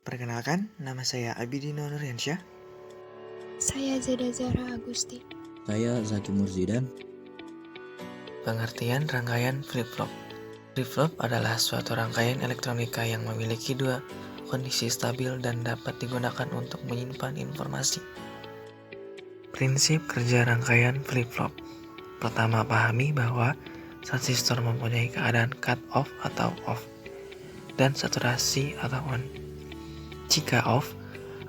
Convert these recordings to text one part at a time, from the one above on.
Perkenalkan, nama saya Abidin Nuryansyah. Saya Zeda Zahra Agusti. Saya Zaki Murzidan. Pengertian rangkaian flip-flop. Flip-flop adalah suatu rangkaian elektronika yang memiliki dua kondisi stabil dan dapat digunakan untuk menyimpan informasi. Prinsip kerja rangkaian flip-flop. Pertama, pahami bahwa transistor mempunyai keadaan cut-off atau off dan saturasi atau on. Jika off,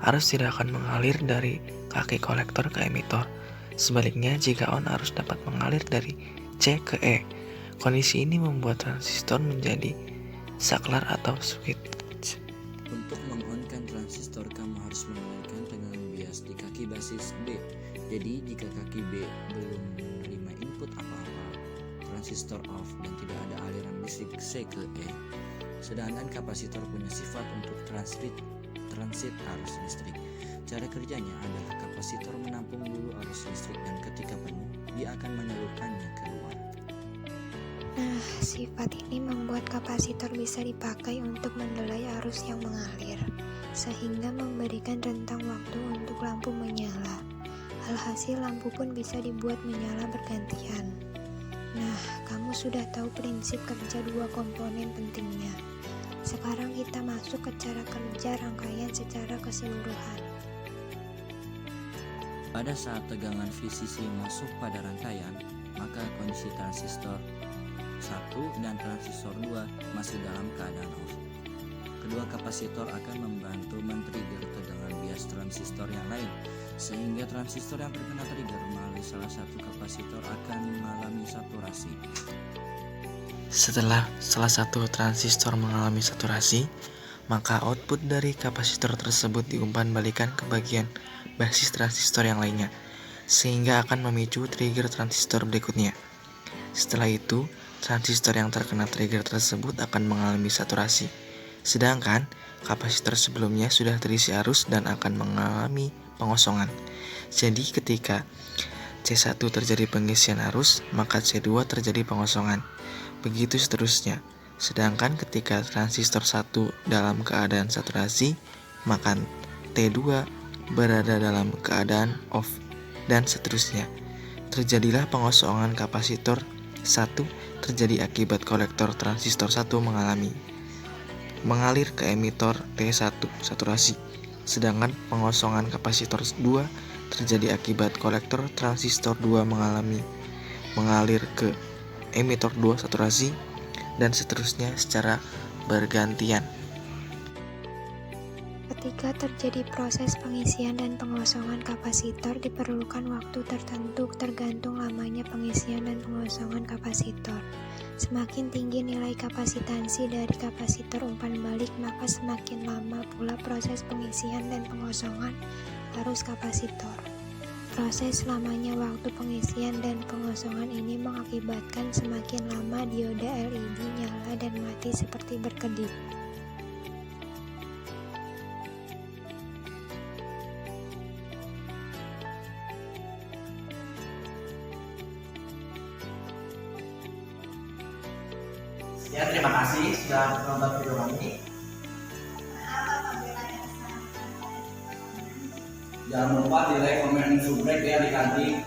arus tidak akan mengalir dari kaki kolektor ke emitor. Sebaliknya, jika on, arus dapat mengalir dari C ke E. Kondisi ini membuat transistor menjadi saklar atau switch. Untuk mengonkan transistor, kamu harus mengalirkan tegangan bias di kaki basis B. Jadi, jika kaki B belum menerima input apa-apa, transistor off dan tidak ada aliran listrik C ke E. Sedangkan kapasitor punya sifat untuk transit arus listrik. Cara kerjanya adalah kapasitor menampung dulu arus listrik dan ketika penuh, dia akan menyalurkannya keluar. Nah, sifat ini membuat kapasitor bisa dipakai untuk mendelay arus yang mengalir, sehingga memberikan rentang waktu untuk lampu menyala. Alhasil lampu pun bisa dibuat menyala bergantian. Nah, kamu sudah tahu prinsip kerja dua komponen pentingnya. Sekarang kita masuk ke cara kerja rangkaian secara keseluruhan. Pada saat tegangan VCC masuk pada rangkaian, maka kondisi transistor 1 dan transistor 2 masih dalam keadaan off. Kedua kapasitor akan membantu men-trigger tegangan bias transistor yang lain, sehingga transistor yang terkena trigger melalui salah satu kapasitor akan mengalami saturasi. Setelah salah satu transistor mengalami saturasi, maka output dari kapasitor tersebut diumpan balikan ke bagian basis transistor yang lainnya, sehingga akan memicu trigger transistor berikutnya. Setelah itu, transistor yang terkena trigger tersebut akan mengalami saturasi, sedangkan kapasitor sebelumnya sudah terisi arus dan akan mengalami pengosongan. Jadi ketika C1 terjadi pengisian arus, maka C2 terjadi pengosongan. Begitu seterusnya. Sedangkan ketika transistor 1 dalam keadaan saturasi, maka T2 berada dalam keadaan off, dan seterusnya. Terjadilah pengosongan kapasitor 1 terjadi akibat kolektor transistor 1 mengalir ke emitor T1 saturasi. Sedangkan pengosongan kapasitor 2 terjadi akibat kolektor transistor 2 mengalir ke emitor 2 saturasi, dan seterusnya secara bergantian. Ketika terjadi proses pengisian dan pengosongan kapasitor, diperlukan waktu tertentu tergantung lamanya pengisian dan pengosongan kapasitor. Semakin tinggi nilai kapasitansi dari kapasitor umpan balik, maka semakin lama pula proses pengisian dan pengosongan arus kapasitor. Proses lamanya waktu pengisian dan pengosongan ini mengakibatkan semakin lama dioda LED nyala dan mati seperti berkedip. Ya, terima kasih sudah menonton video kami. Jangan lupa di like, comment, dan subscribe ya adik-adik.